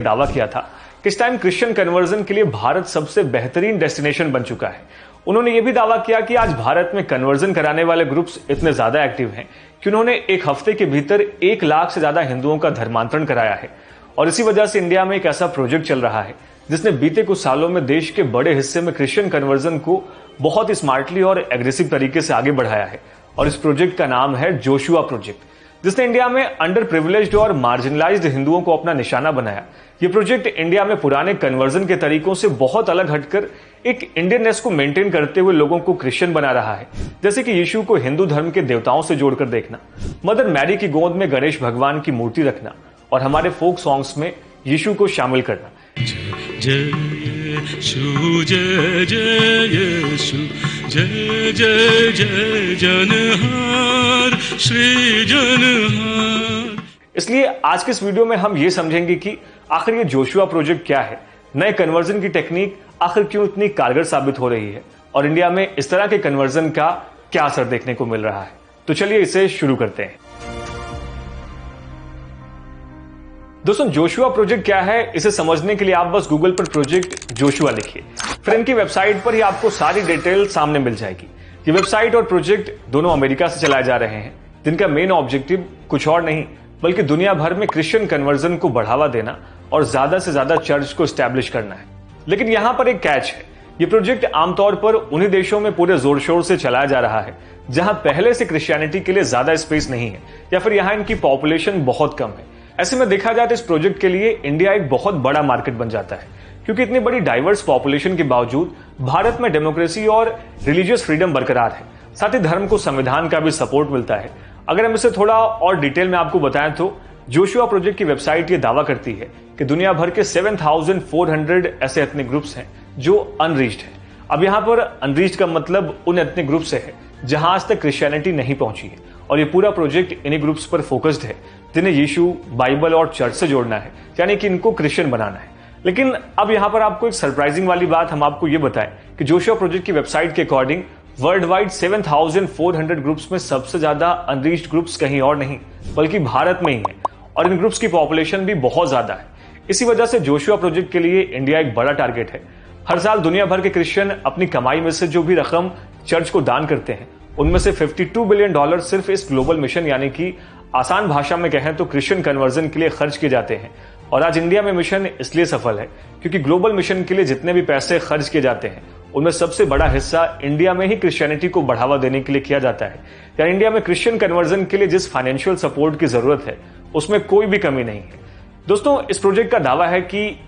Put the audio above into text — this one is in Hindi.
दावा किया था कि इस टाइम क्रिश्चियन कन्वर्जन के लिए भारत सबसे बेहतरीन डेस्टिनेशन बन चुका है। उन्होंने यह भी दावा किया कि आज भारत में कन्वर्जन कराने वाले ग्रुप्स इतने ज्यादा एक्टिव हैं कि उन्होंने एक हफ्ते के भीतर 1 लाख से ज्यादा हिंदुओं का धर्मांतरण कराया है। और इसी वजह से इंडिया में एक ऐसा प्रोजेक्ट चल रहा है जिसने बीते कुछ सालों में देश के बड़े हिस्से में क्रिश्चियन कन्वर्जन को बहुत ही स्मार्टली और एग्रेसिव तरीके से आगे बढ़ाया है। और इस प्रोजेक्ट का नाम है जोशुआ प्रोजेक्ट, जिसने इंडिया में अंडर प्रिविलेज्ड और मार्जिनलाइज्ड हिंदुओं को अपना निशाना बनाया। ये प्रोजेक्ट इंडिया में पुराने कन्वर्जन के तरीकों से बहुत अलग हटकर एक इंडियननेस को मेंटेन करते हुए लोगों को क्रिश्चियन बना रहा है, जैसे कि यीशु को हिंदू धर्म के देवताओं से जोड़कर देखना, मदर मैरी की गोद में गणेश भगवान की मूर्ति रखना और हमारे फोक सॉन्ग्स में यीशु को शामिल करना। जय यीशु जय जय यीशु जय जय जय जनहार श्री जनहार। इसलिए आज के इस वीडियो में हम ये समझेंगे कि आखिर ये जोशुआ प्रोजेक्ट क्या है, नए कन्वर्जन की टेक्निक आखिर क्यों इतनी कारगर साबित हो रही है और इंडिया में इस तरह के कन्वर्जन का क्या असर देखने को मिल रहा है। तो चलिए इसे शुरू करते हैं। दोस्तों, जोशुआ प्रोजेक्ट क्या है, इसे समझने के लिए आप बस गूगल पर प्रोजेक्ट जोशुआ लिखिए, फिर इनकी वेबसाइट पर ही आपको सारी डिटेल सामने मिल जाएगी। ये वेबसाइट और प्रोजेक्ट दोनों अमेरिका से चलाए जा रहे हैं, जिनका मेन ऑब्जेक्टिव कुछ और नहीं बल्कि दुनिया भर में क्रिश्चियन कन्वर्जन को बढ़ावा देना और ज्यादा से ज्यादा चर्च को स्टैब्लिश करना है। लेकिन यहां पर एक कैच है, ये प्रोजेक्ट आमतौर पर उन्हीं देशों में पूरे जोर शोर से चलाया जा रहा है जहां पहले से क्रिश्चियनिटी के लिए ज्यादा स्पेस नहीं है या फिर यहां इनकी पॉपुलेशन बहुत कम है। ऐसे में देखा जाए तो इस प्रोजेक्ट के लिए इंडिया एक बहुत बड़ा मार्केट बन जाता है, क्योंकि इतनी बड़ी डाइवर्स पॉपुलेशन के बावजूद भारत में डेमोक्रेसी और रिलीजियस फ्रीडम बरकरार है, साथ ही धर्म को संविधान का भी सपोर्ट मिलता है। अगर हम इसे थोड़ा और डिटेल में आपको बताएं तो जोशुआ प्रोजेक्ट की वेबसाइट ये दावा करती है कि दुनिया भर के 7,400 ऐसे एथनिक ग्रुप्स हैं जो अनरीच्ड हैं। अब यहाँ पर अनरीच्ड का मतलब उन एथनिक ग्रुप से है जहां आज तक क्रिश्चियनिटी नहीं पहुंची है, और ये पूरा प्रोजेक्ट इन्हीं ग्रुप्स पर फोकस्ड है जिन्हें यीशु, बाइबल और चर्च से जोड़ना है, यानी कि इनको क्रिश्चियन बनाना है। लेकिन अब यहाँ पर आपको एक सरप्राइजिंग वाली बात हम आपको ये बताएं कि जोशुआ प्रोजेक्ट की वेबसाइट के अकॉर्डिंग वर्ल्ड वाइड 7,400 ग्रुप्स में सबसे ज्यादा अनरीच्ड ग्रुप्स कहीं और नहीं बल्कि भारत में ही है, और इन ग्रुप्स की पॉपुलेशन भी बहुत ज्यादा है। इसी वजह से जोशुआ प्रोजेक्ट के लिए इंडिया एक बड़ा टारगेट है। हर साल दुनिया भर के क्रिश्चियन अपनी कमाई में से जो भी रकम चर्च को दान करते हैं, उनमें से $52 बिलियन सिर्फ इस ग्लोबल मिशन यानी कि आसान भाषा में कहें तो क्रिश्चियन कन्वर्जन के लिए खर्च किए जाते हैं। और आज इंडिया में मिशन इसलिए सफल है क्योंकि ग्लोबल मिशन के लिए जितने भी पैसे खर्च किए जाते हैं उनमें सबसे बड़ा हिस्सा इंडिया में ही क्रिश्चियनिटी को बढ़ावा देने के लिए किया जाता है। या इंडिया में क्रिश्चियन कन्वर्जन के लिए जिस फाइनेंशियल सपोर्ट की जरूरत है उसमें कोई भी कमी नहीं है। दोस्तों, इस प्रोजेक्ट का दावा है कि